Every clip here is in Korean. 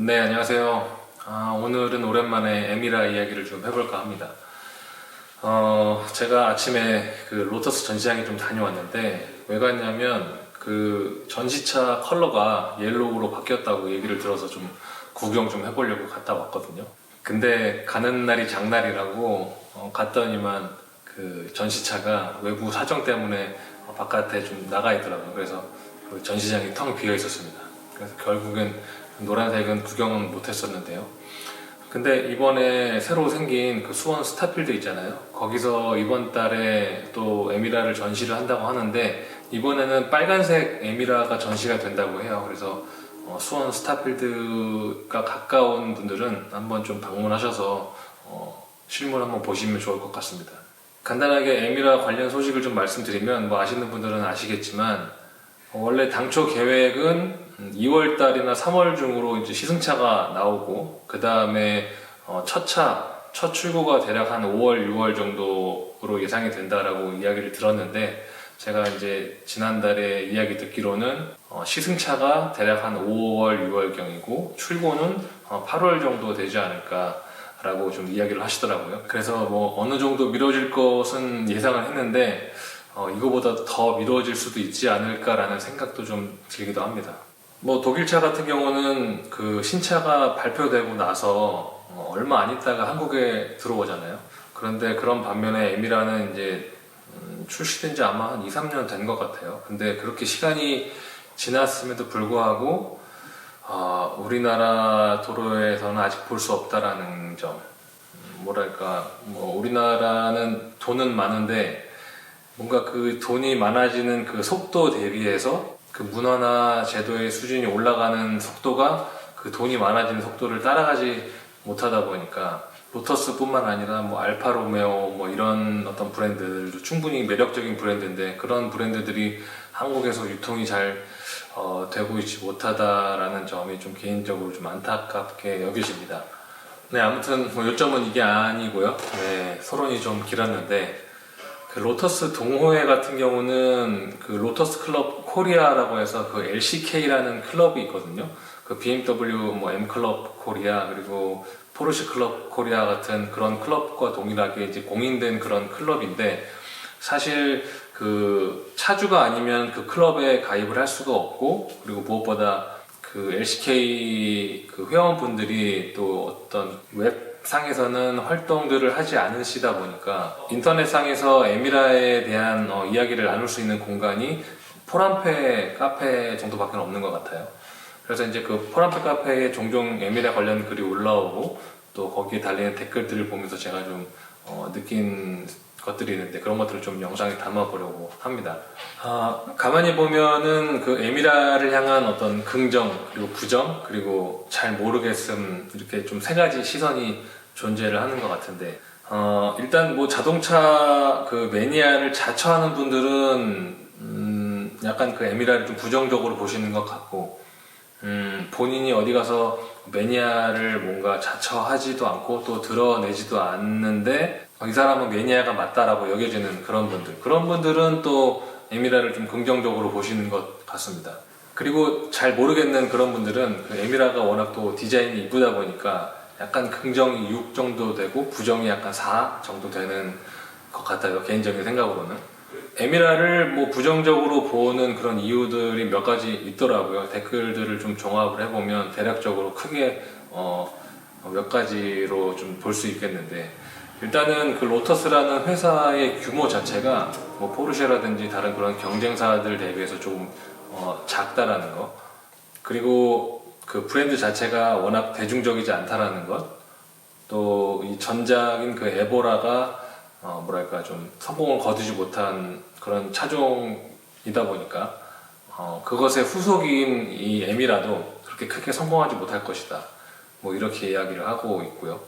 네, 안녕하세요. 오늘은 오랜만에 에미라 이야기를 좀 해볼까 합니다. 제가 아침에 그 로터스 전시장에 좀 다녀왔는데, 왜 갔냐면, 그 전시차 컬러가 옐로우로 바뀌었다고 얘기를 들어서 좀 구경 좀 해보려고 갔다 왔거든요. 근데 가는 날이 장날이라고 갔더니만 그 전시차가 외부 사정 때문에 바깥에 좀 나가 있더라고요. 그래서 그 전시장이 텅 비어 있었습니다. 그래서 결국엔 노란색은 구경은 못했었는데요. 근데 이번에 새로 생긴 그 수원 스타필드 있잖아요. 거기서 이번 달에 또 에미라를 전시를 한다고 하는데, 이번에는 빨간색 에미라가 전시가 된다고 해요. 그래서 수원 스타필드가 가까운 분들은 한번 좀 방문하셔서 실물 한번 보시면 좋을 것 같습니다. 간단하게 에미라 관련 소식을 좀 말씀드리면, 뭐 아시는 분들은 아시겠지만, 원래 당초 계획은 2월 달이나 3월 중으로 이제 시승차가 나오고, 그 다음에 첫 출고가 대략 한 5월, 6월 정도로 예상이 된다라고 이야기를 들었는데, 제가 이제 지난달에 이야기 듣기로는 시승차가 대략 한 5월, 6월경이고 출고는 8월 정도 되지 않을까라고 좀 이야기를 하시더라고요. 그래서 뭐 어느 정도 미뤄질 것은 예상을 했는데, 이거보다 더 미뤄질 수도 있지 않을까라는 생각도 좀 들기도 합니다. 뭐 독일차 같은 경우는 그 신차가 발표되고 나서 얼마 안 있다가 한국에 들어오잖아요. 그런데 그런 반면에 에미라는 이제 출시된 지 아마 한 2, 3년 된 것 같아요. 근데 그렇게 시간이 지났음에도 불구하고 우리나라 도로에서는 아직 볼 수 없다라는 점. 뭐랄까, 뭐 우리나라는 돈은 많은데 뭔가 그 돈이 많아지는 그 속도 대비해서 그 문화나 제도의 수준이 올라가는 속도가 그 돈이 많아지는 속도를 따라가지 못하다 보니까, 로터스뿐만 아니라 뭐 알파 로메오 뭐 이런 어떤 브랜드들도 충분히 매력적인 브랜드인데, 그런 브랜드들이 한국에서 유통이 잘 되고 있지 못하다라는 점이 좀 개인적으로 좀 안타깝게 여겨집니다. 네, 아무튼 뭐 요점은 이게 아니고요. 네, 서론이 좀 길었는데, 그 로터스 동호회 같은 경우는 그 로터스 클럽 코리아라고 해서 그 LCK라는 클럽이 있거든요. 그 BMW 뭐 M 클럽 코리아, 그리고 포르쉐 클럽 코리아 같은 그런 클럽과 동일하게 이제 공인된 그런 클럽인데, 사실 그 차주가 아니면 그 클럽에 가입을 할 수가 없고, 그리고 무엇보다 그 LCK 그 회원분들이 또 어떤 웹상에서는 활동들을 하지 않으시다 보니까, 인터넷상에서 에미라에 대한 이야기를 나눌 수 있는 공간이 포람페 카페 정도밖에 없는 것 같아요. 그래서 이제 그 포람페 카페에 종종 에미라 관련 글이 올라오고, 또 거기에 달리는 댓글들을 보면서 제가 좀 느낀 것들이 있는데, 그런 것들을 좀 영상에 담아보려고 합니다. 가만히 보면은 그 에미라를 향한 어떤 긍정, 그리고 부정, 그리고 잘 모르겠음, 이렇게 좀 세 가지 시선이 존재를 하는 것 같은데, 일단 뭐 자동차 그 매니아를 자처하는 분들은 약간 그 에미라를 좀 부정적으로 보시는 것 같고, 본인이 어디 가서 매니아를 뭔가 자처하지도 않고 또 드러내지도 않는데, 이 사람은 매니아가 맞다라고 여겨지는 그런 분들은 또 에미라를 좀 긍정적으로 보시는 것 같습니다. 그리고 잘 모르겠는 그런 분들은 그 에미라가 워낙 또 디자인이 이쁘다 보니까 약간 긍정이 6 정도 되고 부정이 약간 4 정도 되는 것 같아요, 개인적인 생각으로는. 에미라를 뭐 부정적으로 보는 그런 이유들이 몇 가지 있더라고요. 댓글들을 좀 종합을 해보면 대략적으로 크게 몇 가지로 좀 볼 수 있겠는데, 일단은 그 로터스라는 회사의 규모 자체가 뭐 포르쉐라든지 다른 그런 경쟁사들 대비해서 조금 작다라는 거, 그리고 그 브랜드 자체가 워낙 대중적이지 않다라는 것, 또 이 전작인 그 에보라가 뭐랄까 좀 성공을 거두지 못한 그런 차종이다 보니까 그것의 후속인 이 에미라도 그렇게 크게 성공하지 못할 것이다, 뭐 이렇게 이야기를 하고 있고요.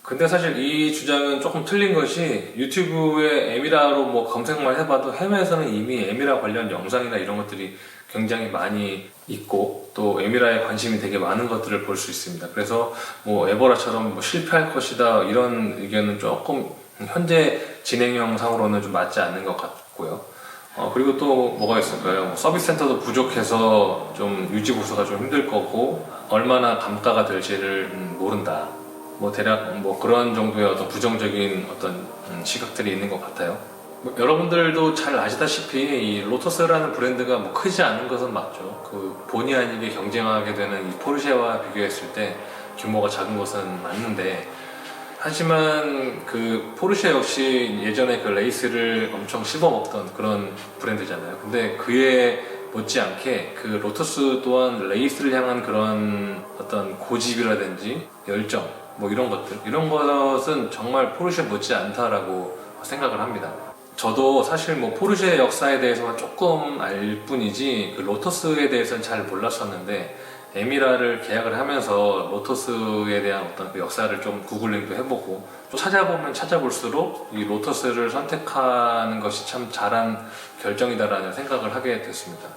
근데 사실 이 주장은 조금 틀린 것이, 유튜브에 에미라로 뭐 검색만 해봐도 해외에서는 이미 에미라 관련 영상이나 이런 것들이 굉장히 많이 있고, 또 에미라에 관심이 되게 많은 것들을 볼 수 있습니다. 그래서 뭐 에보라처럼 뭐 실패할 것이다 이런 의견은 조금 현재 진행형 상으로는 좀 맞지 않는 것 같고요. 그리고 또 뭐가 있을까요? 뭐 서비스 센터도 부족해서 좀 유지 보수가 좀 힘들 거고, 얼마나 감가가 될지를 모른다. 뭐 대략 뭐 그런 정도의 어떤 부정적인 어떤 시각들이 있는 것 같아요. 뭐 여러분들도 잘 아시다시피 이 로터스라는 브랜드가 뭐 크지 않은 것은 맞죠. 그 본의 아니게 경쟁하게 되는 이 포르쉐와 비교했을 때 규모가 작은 것은 맞는데, 하지만 그 포르쉐 역시 예전에 그 레이스를 엄청 씹어먹던 그런 브랜드잖아요. 근데 그에 못지않게 그 로터스 또한 레이스를 향한 그런 어떤 고집이라든지 열정, 뭐 이런 것은 정말 포르쉐 못지않다라고 생각을 합니다. 저도 사실 뭐 포르쉐 역사에 대해서만 조금 알 뿐이지 그 로터스에 대해서는 잘 몰랐었는데, 에미라를 계약을 하면서 로터스에 대한 어떤 그 역사를 좀 구글링도 해보고 좀 찾아보면 찾아볼수록 이 로터스를 선택하는 것이 참 잘한 결정이다라는 생각을 하게 됐습니다.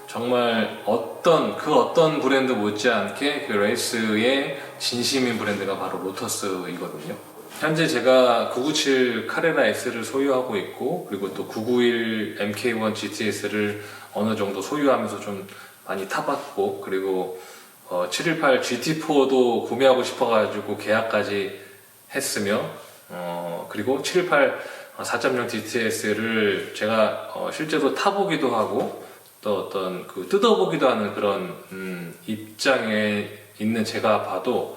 정말 어떤 브랜드 못지않게 그 레이스의 진심인 브랜드가 바로 로터스이거든요. 현재 제가 997 카레라 S를 소유하고 있고, 그리고 또 991 MK1 GTS를 어느 정도 소유하면서 좀 많이 타봤고, 그리고 718 GT4도 구매하고 싶어가지고 계약까지 했으며, 그리고 718 4.0 GTS를 제가 실제로 타보기도 하고 또 어떤 그 뜯어보기도 하는 그런 입장에 있는 제가 봐도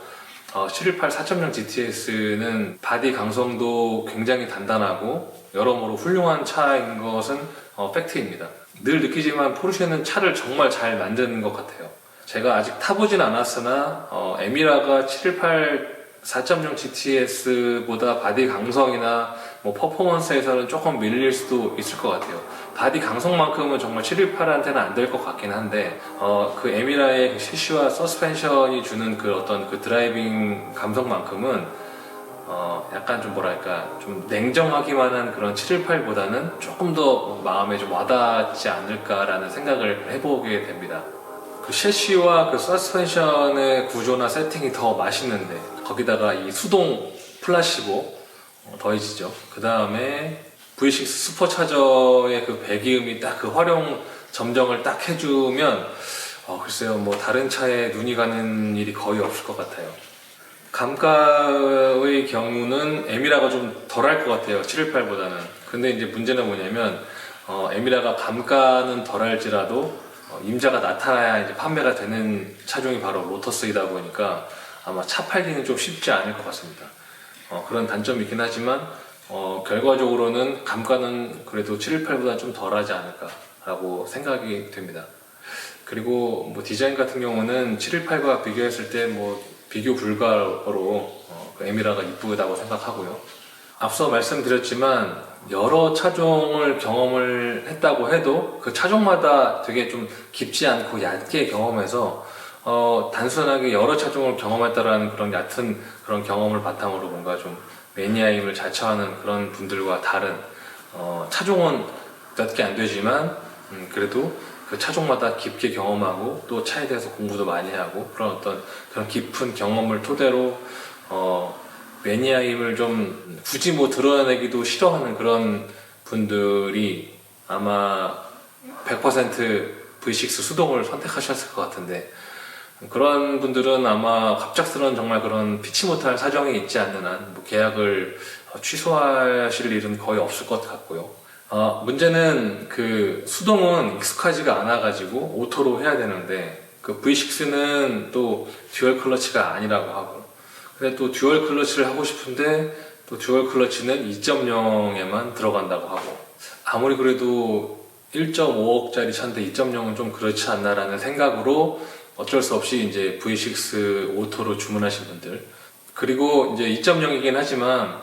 718 4.0 GTS는 바디 강성도 굉장히 단단하고 여러모로 훌륭한 차인 것은 팩트입니다. 늘 느끼지만 포르쉐는 차를 정말 잘 만드는 것 같아요. 제가 아직 타보진 않았으나 에미라가 718 4.0 GTS보다 바디 강성이나 뭐 퍼포먼스에서는 조금 밀릴 수도 있을 것 같아요. 바디 강성만큼은 정말 718한테는 안 될 것 같긴 한데, 그 에미라의 그 CC와 서스펜션이 주는 그 어떤 그 드라이빙 감성만큼은 약간 좀 뭐랄까 좀 냉정하기만 한 그런 718보다는 조금 더 마음에 좀 와닿지 않을까라는 생각을 해보게 됩니다. 그 셰시와 그 서스펜션의 구조나 세팅이 더 맛있는데, 거기다가 이 수동 플라시보 더해지죠. 그 다음에 V6 슈퍼차저의 그 배기음이 딱 그 활용 점정을 딱 해주면 글쎄요, 뭐 다른 차에 눈이 가는 일이 거의 없을 것 같아요. 감가의 경우는 에미라가 좀 덜할 것 같아요, 718보다는. 근데 이제 문제는 뭐냐면 에미라가 감가는 덜할지라도 임자가 나타나야 이제 판매가 되는 차종이 바로 로터스이다 보니까 아마 차 팔기는 좀 쉽지 않을 것 같습니다. 그런 단점이 있긴 하지만 결과적으로는 감가는 그래도 718보다 좀 덜하지 않을까라고 생각이 됩니다. 그리고 뭐 디자인 같은 경우는 718과 비교했을 때 뭐 비교 불가로 그 에미라가 이쁘다고 생각하고요. 앞서 말씀드렸지만 여러 차종을 경험을 했다고 해도 그 차종마다 되게 좀 깊지 않고 얕게 경험해서 단순하게 여러 차종을 경험했다라는 그런 얕은 그런 경험을 바탕으로 뭔가 좀 매니아임을 자처하는 그런 분들과 다른 차종은 몇 개 안 되지만 그래도 그 차종마다 깊게 경험하고 또 차에 대해서 공부도 많이 하고 그런 어떤 그런 깊은 경험을 토대로 매니아임을 좀 굳이 뭐 드러내기도 싫어하는 그런 분들이 아마 100% V6 수동을 선택하셨을 것 같은데, 그런 분들은 아마 갑작스러운 정말 그런 피치 못할 사정이 있지 않는 한 뭐 계약을 취소하실 일은 거의 없을 것 같고요. 문제는 그 수동은 익숙하지가 않아가지고 오토로 해야 되는데, 그 V6는 또 듀얼 클러치가 아니라고 하고, 근데 또 듀얼 클러치를 하고 싶은데 또 듀얼 클러치는 2.0에만 들어간다고 하고, 아무리 그래도 1.5억짜리 차인데 2.0은 좀 그렇지 않나라는 생각으로 어쩔 수 없이 이제 V6 오토로 주문하신 분들, 그리고 이제 2.0이긴 하지만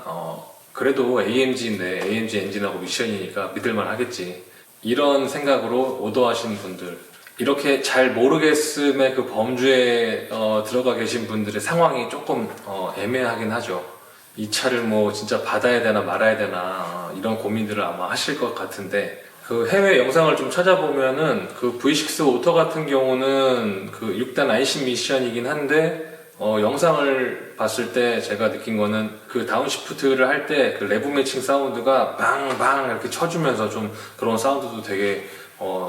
그래도 AMG인데 AMG 엔진하고 미션이니까 믿을만 하겠지, 이런 생각으로 오더하신 분들, 이렇게 잘 모르겠음의 그 범주에 들어가 계신 분들의 상황이 조금 애매하긴 하죠. 이 차를 뭐 진짜 받아야 되나 말아야 되나 이런 고민들을 아마 하실 것 같은데, 그 해외 영상을 좀 찾아보면은 그 V6 오토 같은 경우는 그 6단 안심 미션이긴 한데, 영상을 봤을 때 제가 느낀 거는 그 다운시프트를 할 때 그 레브 매칭 사운드가 빵빵 이렇게 쳐주면서 좀 그런 사운드도 되게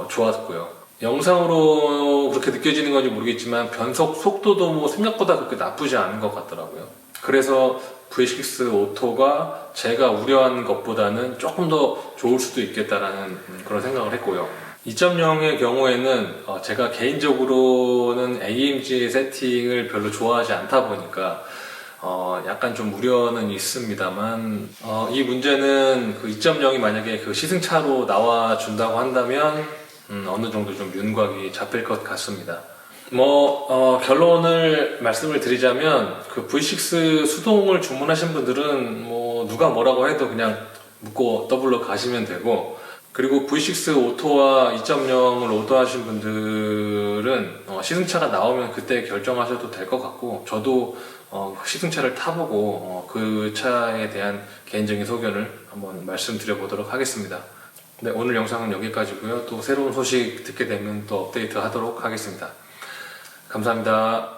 좋았고요. 영상으로 그렇게 느껴지는 건지 모르겠지만 변속 속도도 뭐 생각보다 그렇게 나쁘지 않은 것 같더라고요. 그래서 V6 오토가 제가 우려한 것보다는 조금 더 좋을 수도 있겠다라는 그런 생각을 했고요. 2.0의 경우에는 제가 개인적으로는 AMG 세팅을 별로 좋아하지 않다 보니까 약간 좀 우려는 있습니다만 이 문제는 그 2.0이 만약에 그 시승차로 나와 준다고 한다면 어느 정도 좀 윤곽이 잡힐 것 같습니다. 결론을 말씀을 드리자면 그 V6 수동을 주문하신 분들은 뭐 누가 뭐라고 해도 그냥 묶고 더블로 가시면 되고, 그리고 V6 오토와 2.0을 오더하신 분들은 시승차가 나오면 그때 결정하셔도 될 것 같고, 저도 시승차를 타보고 그 차에 대한 개인적인 소견을 한번 말씀드려 보도록 하겠습니다. 네, 오늘 영상은 여기까지고요. 또 새로운 소식 듣게 되면 또 업데이트 하도록 하겠습니다. 감사합니다.